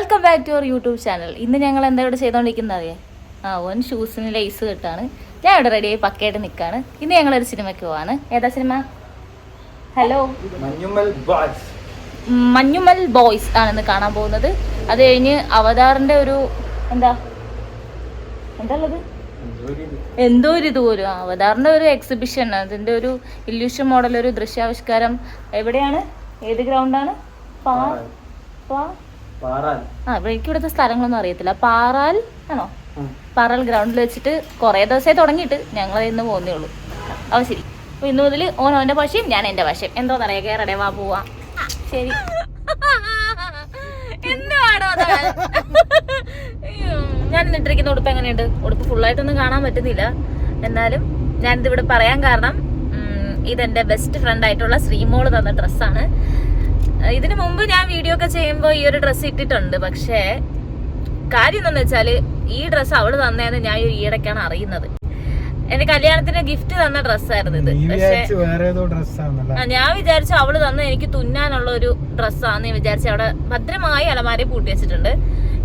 Welcome back to our YouTube channel. ഇന്ന് ഞങ്ങൾ എന്താ ഇവിടെ ചെയ്തുകൊണ്ടിരിക്കുന്നത്? ഓൻ ഷൂസിന് ലേസ് കിട്ടാണ്. ഞാൻ ഇവിടെ റെഡിയായി പക്കയായിട്ട് നിൽക്കുകയാണ്. ഇന്ന് ഞങ്ങളൊരു സിനിമയ്ക്ക് പോവാണ്. ഏതാ സിനിമ? ഹലോ, മഞ്ഞുമൽ ബോയ്സ് ആണെന്ന് കാണാൻ പോകുന്നത്. അത് കഴിഞ്ഞ് അവതാറിന്റെ ഒരു എന്താ ഉള്ളത്, എന്തോ ഒരു ഇത് പോലും അവതാറിന്റെ ഒരു എക്സിബിഷൻ, അതിന്റെ ഒരു ഇല്യൂഷൻ മോഡൽ, ഒരു ദൃശ്യാവിഷ്കാരം. എവിടെയാണ്? ഏത് ഗ്രൗണ്ടാണ്? എനിക്ക് ഇവിടുത്തെ സ്ഥലങ്ങളൊന്നും അറിയത്തില്ല. പാറാൽ ആണോ? പാറാൽ ഗ്രൗണ്ടിൽ വെച്ചിട്ട് കുറേ ദിവസമായി തുടങ്ങിയിട്ട് ഞങ്ങൾ ഇന്ന് പോകുന്നേ ഉള്ളൂ. അവ ശരി. അപ്പോൾ ഇന്ന് മുതൽ ഓൻ അവൻ്റെ ഭാഷയും ഞാൻ എൻ്റെ ഭാഷയും എന്തോന്നറിയാം. കേറടേ, വാ പോവാ. ശരി. എന്താണോ ഞാൻ ഇട്ടിരിക്കുന്ന ഉടുപ്പ് എങ്ങനെയുണ്ട്? ഉടുപ്പ് ഫുള്ളായിട്ടൊന്നും കാണാൻ പറ്റുന്നില്ല. എന്നാലും ഞാനിതിവിടെ പറയാൻ കാരണം ഇതെൻ്റെ ബെസ്റ്റ് ഫ്രണ്ട് ആയിട്ടുള്ള ശ്രീമോള് തന്ന ഡ്രസ്സാണ്. ഇതിനു മുമ്പ് ഞാൻ വീഡിയോ ഒക്കെ ചെയ്യുമ്പോൾ ഈ ഒരു ഡ്രസ്സ് ഇട്ടിട്ടുണ്ട്. പക്ഷേ കാര്യം എന്താണെന്ന് വെച്ചാൽ ഈ ഡ്രസ്സ് അവള് തന്നേന്ന് ഞാൻ ഈയിടയ്ക്കാണ് അറിയുന്നത്. എന്റെ കല്യാണത്തിന് ഗിഫ്റ്റ് തന്ന ഡ്രസ്സായിരുന്നു ഇത്. പക്ഷേ ഞാൻ വിചാരിച്ചു അവള് തന്ന എനിക്ക് തുന്നാനുള്ള ഒരു ഡ്രസ്സാന്ന് വിചാരിച്ചു അവിടെ ഭദ്രമായി അലമാരി പൂട്ടി വെച്ചിട്ടുണ്ട്.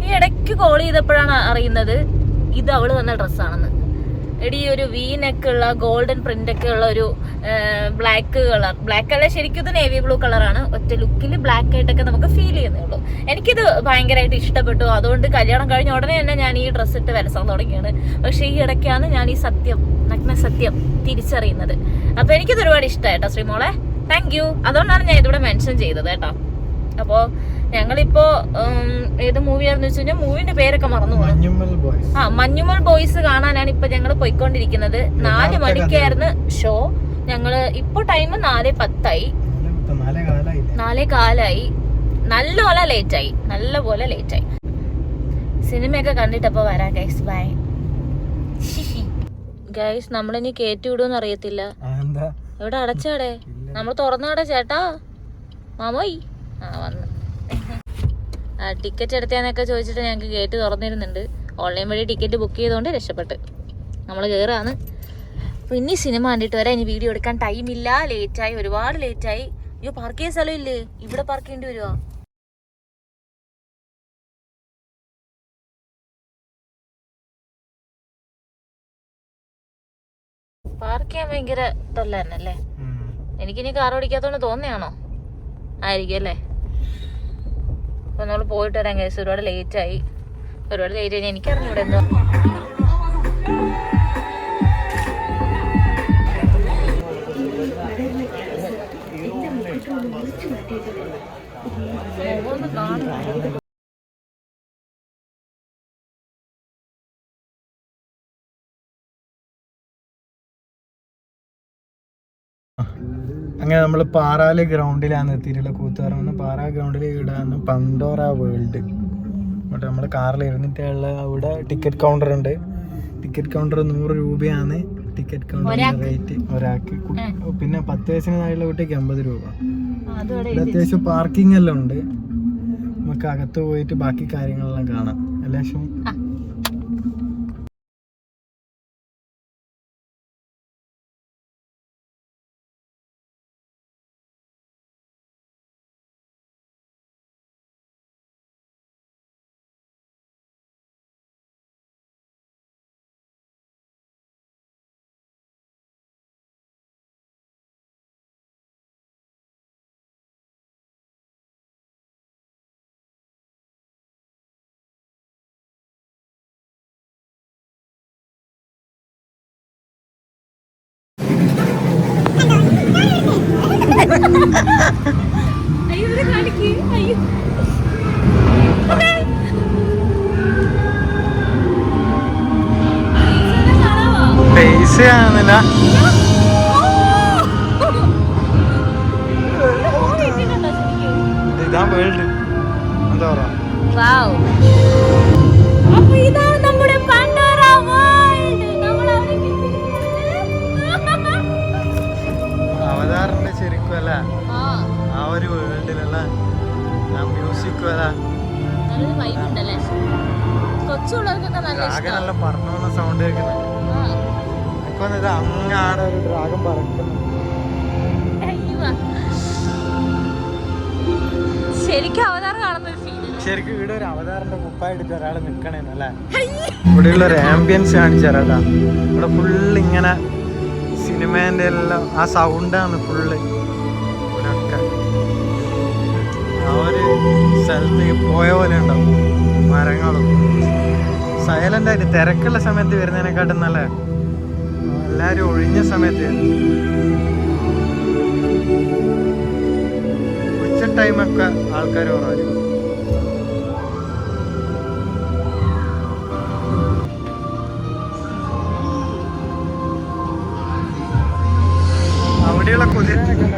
ഈ ഇടയ്ക്ക് കോൾ ചെയ്തപ്പോഴാണ് അറിയുന്നത് ഇത് അവള് തന്ന ഡ്രസ്സാണെന്ന്. എടി, ഒരു വി നെക്ക് ഉള്ള ഗോൾഡൻ പ്രിന്റ് ഒക്കെ ഉള്ള ഒരു ബ്ലാക്ക് കളർ, ബ്ലാക്ക് അല്ല ശരിക്കും ഇത് നേവി ബ്ലൂ കളറാണ്. ഒറ്റ ലുക്കിൽ ബ്ലാക്ക് ആയിട്ടൊക്കെ നമുക്ക് ഫീൽ ചെയ്യുന്നേ ഉള്ളൂ. എനിക്കിത് ഭയങ്കരമായിട്ട് ഇഷ്ടപ്പെട്ടു. അതുകൊണ്ട് കല്യാണം കഴിഞ്ഞ ഉടനെ തന്നെ ഞാൻ ഈ ഡ്രസ്സ് ഇട്ട് വരസാൻ തുടങ്ങിയാണ്. പക്ഷേ ഈ ഇടയ്ക്കാണ് ഞാൻ ഈ സത്യം, നഗ്ന സത്യം തിരിച്ചറിയുന്നത്. അപ്പൊ എനിക്കിത് ഒരുപാട് ഇഷ്ടമായിട്ടോ ശ്രീമോളെ, താങ്ക് യു. അതുകൊണ്ടാണ് ഞാൻ ഇതിവിടെ മെൻഷൻ ചെയ്തത് കേട്ടോ. അപ്പോ ഞങ്ങളിപ്പോ ഏത് മൂവിയാണെന്ന് വെച്ച് കഴിഞ്ഞാൽ മൂവിന്റെ പേരൊക്കെ മറന്നു പോകും. മഞ്ഞുമൽ ബോയ്സ് കാണാനാണ് ഇപ്പൊ ഞങ്ങൾ പോയിക്കൊണ്ടിരിക്കുന്നത്. 4 മണിക്കായിരുന്നു ഷോ. ഞങ്ങള് ഇപ്പൊ ടൈം 4:10 4:15. നല്ലപോലെ ലേറ്റായി. സിനിമയൊക്കെ കണ്ടിട്ടപ്പോ വരാം ഗൈസ്. Bye guys. നമ്മളിനി കയറ്റി വിടുമെന്ന് അറിയത്തില്ല. എവിടെ അടച്ചാടേ? നമ്മൾ തുറന്നാടേ ചേട്ടാ. മാമോയ് വന്ന് ടിക്കറ്റ് എടുത്തേന്നൊക്കെ ചോദിച്ചിട്ട് ഞങ്ങൾക്ക് ഗേറ്റ് തുറന്നിരുന്നുണ്ട്. ഓൺലൈൻ വഴി ടിക്കറ്റ് ബുക്ക് ചെയ്തുകൊണ്ട് രക്ഷപ്പെട്ട് നമ്മൾ കയറാണ്. അപ്പോൾ ഇനി സിനിമ കണ്ടിട്ട് വരാം. ഇനി വീഡിയോ എടുക്കാൻ ടൈമില്ല, ലേറ്റായി, ഒരുപാട് ലേറ്റായി. അയ്യോ, പാർക്ക് ചെയ്യാൻ സ്ഥലം ഇല്ലേ? ഇവിടെ പാർക്ക് ചെയ്യേണ്ടി വരുമോ? പാർക്ക് ചെയ്യാൻ ഭയങ്കര ഇതല്ല തന്നെ അല്ലേ? എനിക്കിനി കാർ ഓടിക്കാത്തോണ്ട് തോന്നിയാണോ? ആയിരിക്കും അല്ലേ? അപ്പോൾ നമ്മൾ പോയിട്ട് വരാൻ കേസ്. ഒരുപാട് ലേറ്റായി. എനിക്കറിഞ്ഞു ഇവിടെ എന്തോ അങ്ങനെ നമ്മൾ പാറാല് ഗ്രൗണ്ടിലാണ് എത്തിയിട്ടുള്ള. കൂത്തുപറമ്പ് പാറാ ഗ്രൗണ്ടിൽ ഇടാന്ന് പണ്ടോറ വേൾഡ്. എന്നിട്ട് നമ്മൾ കാറിൽ ഇരുന്നിട്ടുള്ള അവിടെ ടിക്കറ്റ് കൗണ്ടർ ഉണ്ട്. ടിക്കറ്റ് കൗണ്ടർ 100 രൂപയാണ് ടിക്കറ്റ് കൗണ്ടർ റേറ്റ് ഒരാൾക്ക്. പിന്നെ 10 വയസ്സിന് താഴെയുള്ള കുട്ടിക്ക് 50 രൂപ. അത്യാവശ്യം പാർക്കിംഗ് എല്ലാം ഉണ്ട്. നമുക്ക് അകത്ത് പോയിട്ട് ബാക്കി കാര്യങ്ങളെല്ലാം കാണാം. എല്ലാ ശേഷം പൈസ ആണെന്നില്ല. ഇതാ വേൾഡ്. എന്താ പറയാ? അവതാറിന്റെ ശരിക്കും അല്ല ആ ഒരു വേൾഡിലല്ല മ്യൂസിക്കും അല്ല. ഡ്രാഗനെല്ലാം പറഞ്ഞു സൗണ്ട് കേൾക്കുന്നത്. എനിക്കൊന്നത് അങ്ങാടെ ഒരു ഡ്രാഗൺ പറക്കുന്നു. ശരിക്കും അവതാർ കാണുന്ന ഒരു ഫീൽ. ശരിക്കും ഇവിടെ ഒരു അവതാറിന്റെ കുപ്പായ എടുത്ത് ഒരാൾ നിക്കണേന്നല്ലേ. ഇവിടെയുള്ള ഒരു ആംബിയൻസ് കാണിച്ചു തരാട്ടാ. ഇവിടെ ഫുള്ള് ഇങ്ങനെ സിനിമേന്റെ എല്ലാം ആ സൗണ്ടാണ് ഫുള്ള്. ഇവിടെയൊക്കെ ആ ഒരു സ്ഥലത്തേക്ക് പോയ പോലെ ഉണ്ടാവും. മരങ്ങളും സൈലന്റ് ആയിട്ട് തിരക്കുള്ള സമയത്ത് വരുന്നതിനെക്കാട്ടും നല്ല എല്ലാരും ഒഴിഞ്ഞ സമയത്ത് ഉച്ച ടൈമൊക്കെ ആൾക്കാർ കുറവായിരിക്കും. അവിടെയുള്ള കുതിരനൊക്കെ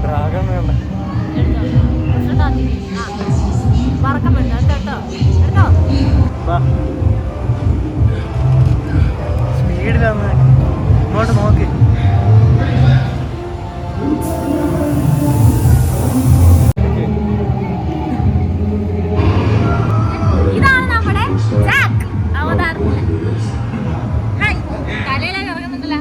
ഡ്രാഗൺ വേണ്ട. സ്പീഡിലാന്ന് ഇങ്ങോട്ട് നോക്കി. ഇതാണ് നമ്മുടെ ജാക്ക് അവതാരത്തില്. തലയിലൊക്കെ ഇറങ്ങുന്നുണ്ടല്ലോ.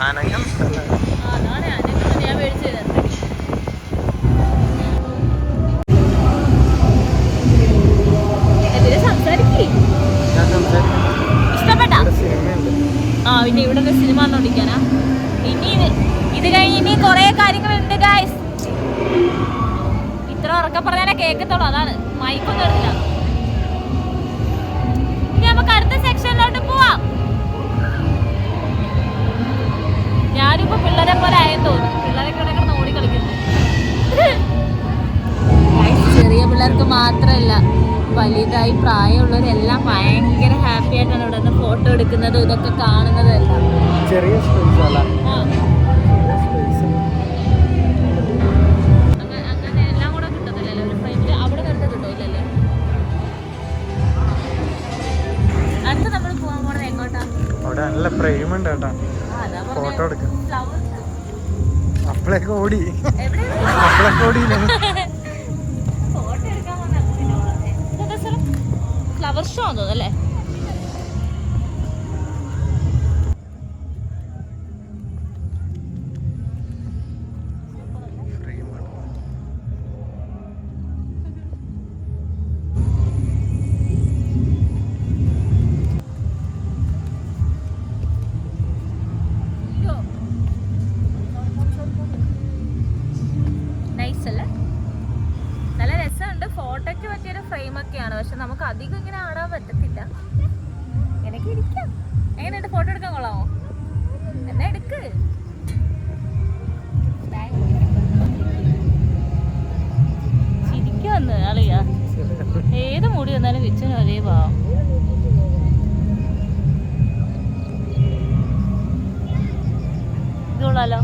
അനങ്ങം ഞാൻ മേടിച്ചു ഇഷ്ടപ്പെട്ട ആ പിന്നെ ഇവിടെ സിനിമ കണ്ടോണ്ടിരിക്കാനാ. ഇനി ഇത് കഴിഞ്ഞ് ഇനി കൊറേ കാര്യങ്ങളുണ്ട് ഗായ്സ്. ഇത്ര ഉറക്കം പറഞ്ഞാലേ കേൾക്കത്തുള്ളൂ, അതാണ് മൈക്കൊന്നും എടുത്തില്ല. ഇനി നമുക്ക് അടുത്ത സെക്ഷനിലോട്ട് പോവാം. ഞാനിപ്പോ പിള്ളേരെ പോലെ ആയെന്ന് തോന്നുന്നു. പിള്ളേരൊക്കെ ഇവിടെ കിടന്ന് ഓടി കളിക്കുന്നു. ചെറിയ പിള്ളേർക്ക് മാത്രമല്ല, വലുതായി പ്രായമുള്ളവരെല്ലാം ഭയങ്കര ഹാപ്പി ആയിട്ടാണ് ഇവിടെ നിന്ന് ഫോട്ടോ എടുക്കുന്നതും ഇതൊക്കെ കാണുന്നതെല്ലാം. ചെറിയ സ്പേസ് അല്ല, അങ്ങനെ എല്ലാം കൂടെ കിട്ടത്തില്ലല്ലോ ഒരു ഫ്രെയിമിൽ. അവിടെ നിർത്തി കിട്ടോ ഇല്ലല്ലേ. അടുത്ത് നമ്മൾ പോകാൻ പോണത് എങ്ങോട്ടാ? അവിടെ നല്ല ഫ്രെയിം ഉണ്ട് കേട്ടാ, ഫോട്ടോ എടുക്കാം. അപ്പളൊക്കെ ഓടി അപ്പളൊക്കെ ഓടിയില്ലേ. ഫോട്ടോ എടുക്കാൻ ഫ്ലവർ ഷോ തോന്നല്ലേ. നല്ല രസമുണ്ട്. ഫോട്ടോയ്ക്ക് പറ്റിയൊരു ഫ്രെയിമൊക്കെയാണ്, പക്ഷെ നമുക്ക് അധികം ഇങ്ങനെ ആടാൻ പറ്റത്തില്ല. എനിക്ക് ഇരിക്കാം. എങ്ങനെയുണ്ട്? ഫോട്ടോ എടുക്കാൻ കൊള്ളാമോ? എന്നാ എടുക്ക്. ചിരിക്കും വന്ന് ആളിയാ. ഏത് മുടി വന്നാലും വിച്ചന് ഒരേ പാവം. ഇത് കൊള്ളാലോ.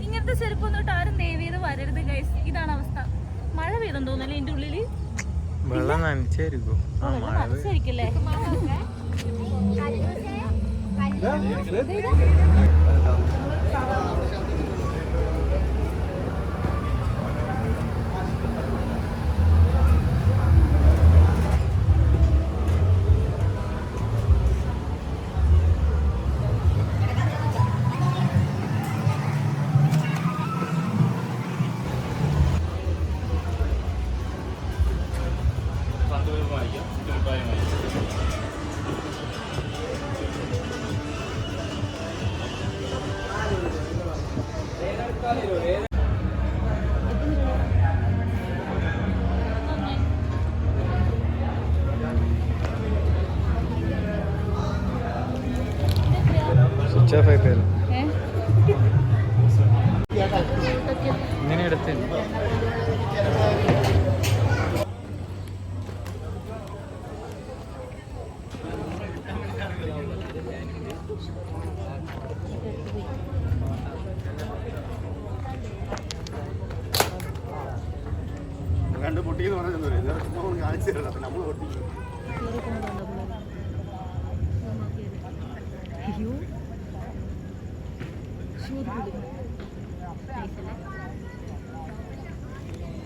ഇങ്ങനത്തെ ചെരുപ്പൊന്നും ഇട്ട് ആരും ദയവേത് വരരുത് ഗൈസ്. ഇതാണ് അവസ്ഥ. മഴ പെയ്തെന്ന് തോന്നല്ലേ ഇതിന്റെ ഉള്ളില്. വെള്ളം നനച്ചായിരിക്കും. നനച്ചായിരിക്കല്ലേ.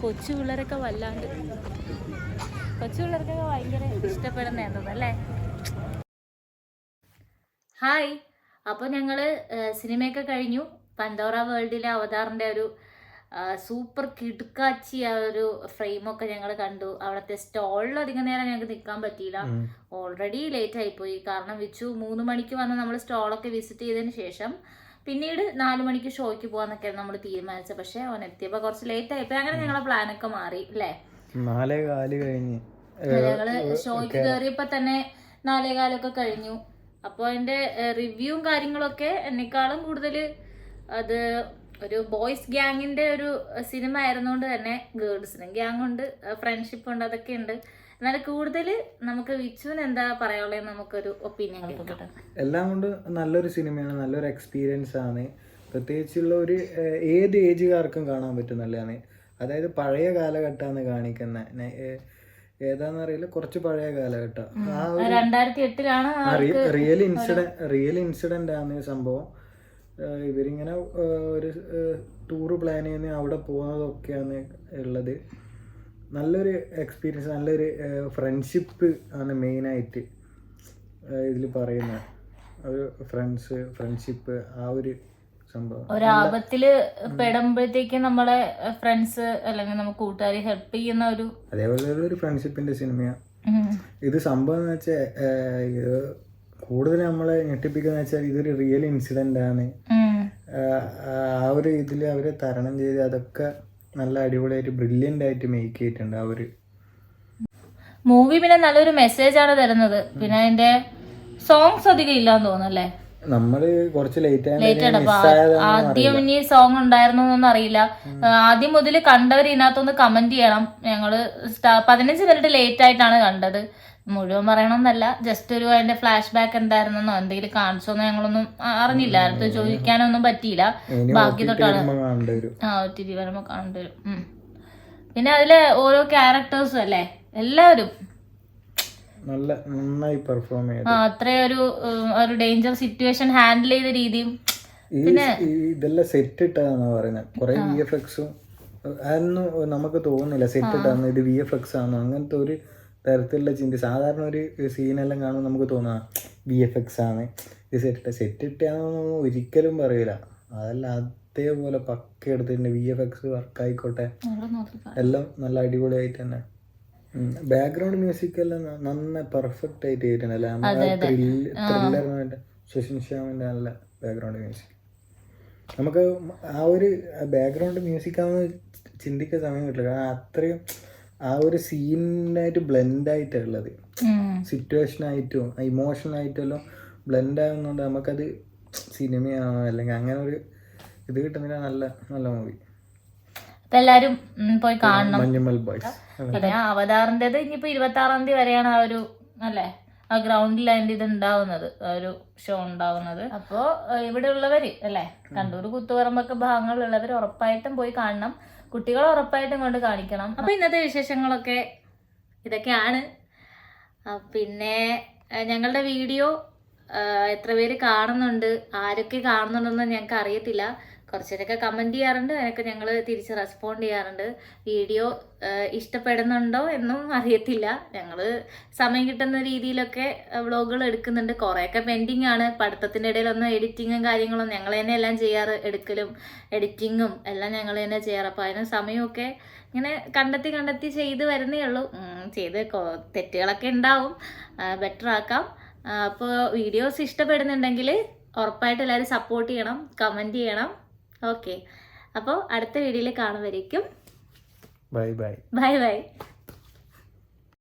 കൊച്ചു പിള്ളേരൊക്കെ വല്ലാണ്ട് കൊച്ചു പിള്ളേർക്കൊക്കെ ഭയങ്കര ഇഷ്ടപ്പെടുന്നതാണ് അല്ലേ. ഹായ്, അപ്പോൾ ഞങ്ങൾ സിനിമയൊക്കെ കഴിഞ്ഞു. പന്തോറ വേൾഡിലെ അവതാറിൻ്റെ ഒരു സൂപ്പർ കിടുക്കാച്ചി ആ ഒരു ഫ്രെയിമൊക്കെ ഞങ്ങൾ കണ്ടു. അവിടുത്തെ സ്റ്റോളിൽ അധികം നേരം ഞങ്ങൾക്ക് നിൽക്കാൻ പറ്റിയില്ല, ഓൾറെഡി ലേറ്റ് ആയിപ്പോയി. കാരണം വിച്ചു 3 മണിക്ക് വന്ന് നമ്മൾ സ്റ്റോളൊക്കെ വിസിറ്റ് ചെയ്തതിന് ശേഷം പിന്നീട് 4 മണിക്ക് ഷോയ്ക്ക് പോകാന്നൊക്കെയാണ് നമ്മൾ തീരുമാനിച്ചത്. പക്ഷെ അവൻ എത്തിയപ്പോൾ കുറച്ച് ലേറ്റ് ആയിപ്പോയി. അങ്ങനെ ഞങ്ങളെ പ്ലാനൊക്കെ മാറി അല്ലേ. 4:15 കഴിഞ്ഞ് ഞങ്ങള് ഷോയ്ക്ക് കയറിയപ്പോൾ തന്നെ 4:15 കഴിഞ്ഞു. അപ്പോൾ അതിൻ്റെ റിവ്യൂവും കാര്യങ്ങളൊക്കെ എന്നെക്കാളും കൂടുതൽ അത് ഒരു ബോയ്സ് ഗ്യാങ്ങിൻ്റെ ഒരു സിനിമ ആയിരുന്നുകൊണ്ട് തന്നെ ഗേൾസിനും ഗ്യാങ് ഉണ്ട്, ഫ്രണ്ട്ഷിപ്പ് ഉണ്ട്, അതൊക്കെ ഉണ്ട്. എന്നാൽ കൂടുതൽ നമുക്ക് വിച്ചുവിന് എന്താ പറയാനുള്ളത് നമുക്കൊരു ഒപ്പീനിയൻ കിട്ടും. എല്ലാം കൊണ്ട് നല്ലൊരു സിനിമയാണ്, നല്ലൊരു എക്സ്പീരിയൻസ് ആണ്. പ്രത്യേകിച്ചുള്ള ഒരു ഏത് ഏജുകാർക്കും കാണാൻ പറ്റുന്നതാണ്. അതായത് പഴയ കാലഘട്ടമാണ് കാണിക്കുന്നത്. ഏതാന്നറിയില്ല, കുറച്ച് പഴയ കാലഘട്ടം. 2008 റിയൽ ഇൻസിഡന്റ് ആണ് സംഭവം. ഇവരിങ്ങനെ ഒരു ടൂറ് പ്ലാൻ ചെയ്യുന്ന അവിടെ പോകുന്നതൊക്കെയാണ് ഉള്ളത്. നല്ലൊരു എക്സ്പീരിയൻസ്, നല്ലൊരു ഫ്രണ്ട്ഷിപ്പ് ആണ് മെയിനായിട്ട് ഇതിൽ പറയുന്നത്. ഒരു ഫ്രണ്ട്ഷിപ്പ് ആ ഒരു സംഭവം. ഒരാപത്തില് പെടുമ്പോഴത്തേക്ക് നമ്മളെ ഫ്രണ്ട്സ് അല്ലെങ്കിൽ നമുക്ക് കൂട്ടുകാരെ ഹെൽപ്പ് ചെയ്യുന്ന ഒരു അതേപോലെ ഒരു ഫ്രണ്ട്ഷിപ്പിന്റെ സിനിമയാണ് ഇത്. സംഭവം എന്ന് വെച്ചാൽ കൂടുതൽ നമ്മളെ ഞെട്ടിപ്പിക്കുന്ന വെച്ചാൽ ഇതൊരു റിയൽ ഇൻസിഡന്റ് ആണ്. ആ ഒരു ഇതിൽ അവരെ തരണം ചെയ്ത് അതൊക്കെ നല്ല അടിപൊളിയായിട്ട് ബ്രില്യൻ്റ് ആയിട്ട് മേക്ക് ചെയ്തിട്ടുണ്ട് ആ ഒരു മൂവി. പിന്നെ നല്ലൊരു മെസ്സേജ് ആണ് തരുന്നത്. പിന്നെ അതിന്റെ സോങ്സ് അധികം ഇല്ലാന്ന് തോന്നുന്നല്ലേ. നമ്മള് കുറച്ച് ലേറ്റ് ആദ്യം ഇനി സോങ് ഉണ്ടായിരുന്നു എന്നൊന്നും അറിയില്ല. ആദ്യം മുതൽ കണ്ടവർ ഇതിനകത്തൊന്ന് കമന്റ് ചെയ്യണം. ഞങ്ങള് 15 മിനിറ്റ് ലേറ്റ് ആയിട്ടാണ് കണ്ടത്. മുഴുവൻ പറയണമെന്നല്ല, ജസ്റ്റ് ഒരു അതിന്റെ ഫ്ലാഷ് ബാക്ക് എന്തായിരുന്നെന്നോ എന്തെങ്കിലും കാണിച്ചോന്നോ ഞങ്ങളൊന്നും അറിഞ്ഞില്ല. അടുത്ത് ചോദിക്കാനൊന്നും പറ്റിയില്ല. ബാക്കി തൊട്ടാണ് OTT വരുമ്പോ കാണേണ്ടി വരും. പിന്നെ അതിലെ ഓരോ ക്യാരക്ടേഴ്സും അല്ലേ, എല്ലാവരും നന്നായി പെർഫോം ചെയ്തു. ഒരു ഡേഞ്ചർ സിറ്റുവേഷൻ ഹാൻഡിൽ ചെയ്ത രീതിയും. പിന്നെ ഇതെല്ലാം സെറ്റ് ഇട്ടതാണെന്നാ പറയുന്നത്. കുറെ VFXും അതൊന്നും നമുക്ക് തോന്നുന്നില്ല സെറ്റ് ഇട്ടാന്ന്, ഇത് VFX ആണോ അങ്ങനത്തെ ഒരു തരത്തിലുള്ള ചിന്ത. സാധാരണ ഒരു സീനെല്ലാം കാണുമ്പോൾ നമുക്ക് തോന്നാ VFX ആണ്, ഇത് സെറ്റ് ഇട്ടാന്നൊന്നും ഒരിക്കലും പറയില്ല. അതല്ല, അതേപോലെ പക്ക എടുത്തിട്ടുണ്ട്. VFX വർക്കായിക്കോട്ടെ എല്ലാം നല്ല അടിപൊളിയായിട്ട് തന്നെ. ബാക്ക്ഗ്രൗണ്ട് മ്യൂസിക് എല്ലാം നന്നായി പെർഫെക്റ്റ് ആയിട്ട് ചെയ്തിട്ടുണ്ടല്ലേ. ത്രില്ലറിനായിട്ട് ശശിൻ ശ്യാമിന്റെ നല്ല ബാക്ക്ഗ്രൗണ്ട് മ്യൂസിക്. നമുക്ക് ആ ഒരു ബാക്ക്ഗ്രൗണ്ട് മ്യൂസിക് ആണെന്ന് ചിന്തിക്കാൻ സമയം കിട്ടില്ല. കാരണം അത്രയും ആ ഒരു സീനായിട്ട് ബ്ലെൻഡ് ആയിട്ടുള്ളത്, സിറ്റുവേഷൻ ആയിട്ടും ഇമോഷൻ ആയിട്ടും എല്ലാം ബ്ലെൻഡ് ആകുന്നതുകൊണ്ട് നമുക്കത് സിനിമയാണോ അല്ലെങ്കിൽ അങ്ങനെ ഒരു ഇത് കിട്ടുന്നില്ല. നല്ല നല്ല മൂവി, എല്ലാരും പോയി കാണണം. മഞ്ഞുമൽ ബോയ്സ്. പിന്നെ അവതാറിൻ്റെത് ഇനിയിപ്പോ 26-ാം തീയതി വരെയാണ് ആ ഒരു അല്ലേ ആ ഗ്രൗണ്ടിൽ അതിൻ്റെ ഇത് ഉണ്ടാവുന്നത്, ഒരു ഷോ ഉണ്ടാവുന്നത്. അപ്പോൾ ഇവിടെ ഉള്ളവര് അല്ലേ, കണ്ടൂർ കുത്തുപറമ്പൊക്കെ ഭാഗങ്ങളിലുള്ളവർ ഉറപ്പായിട്ടും പോയി കാണണം. കുട്ടികളെ ഉറപ്പായിട്ടും കൊണ്ട് കാണിക്കണം. അപ്പൊ ഇന്നത്തെ വിശേഷങ്ങളൊക്കെ ഇതൊക്കെയാണ്. പിന്നെ ഞങ്ങളുടെ വീഡിയോ എത്ര പേര് കാണുന്നുണ്ട്, ആരൊക്കെ കാണുന്നുണ്ടെന്ന് ഞങ്ങൾക്ക് അറിയത്തില്ല. കുറച്ചേരൊക്കെ കമൻറ്റ് ചെയ്യാറുണ്ട്, അതിനൊക്കെ ഞങ്ങൾ തിരിച്ച് റെസ്പോണ്ട് ചെയ്യാറുണ്ട്. വീഡിയോ ഇഷ്ടപ്പെടുന്നുണ്ടോ എന്നും അറിയത്തില്ല. ഞങ്ങൾ സമയം കിട്ടുന്ന രീതിയിലൊക്കെ വ്ളോഗുകൾ എടുക്കുന്നുണ്ട്. കുറേയൊക്കെ പെൻഡിങ് ആണ്. പഠിത്തത്തിൻ്റെ ഇടയിലൊന്നും എഡിറ്റിങ്ങും കാര്യങ്ങളും ഞങ്ങൾ തന്നെ എല്ലാം ചെയ്യാറ്. എടുക്കലും എഡിറ്റിങ്ങും എല്ലാം ഞങ്ങൾ തന്നെ ചെയ്യാറ്. അപ്പോൾ അതിന് സമയമൊക്കെ ഇങ്ങനെ കണ്ടെത്തി ചെയ്ത് വരുന്നേ ഉള്ളൂ. ചെയ്ത് തെറ്റുകളൊക്കെ ഉണ്ടാവും, ബെറ്റർ ആക്കാം. അപ്പോൾ വീഡിയോസ് ഇഷ്ടപ്പെടുന്നുണ്ടെങ്കിൽ ഉറപ്പായിട്ട് എല്ലാവരും സപ്പോർട്ട് ചെയ്യണം, കമൻറ്റ് ചെയ്യണം. ഓക്കെ, അപ്പോൾ അടുത്ത വീഡിയോയിൽ കാണുമായിരിക്കും. Bye bye. Bye bye.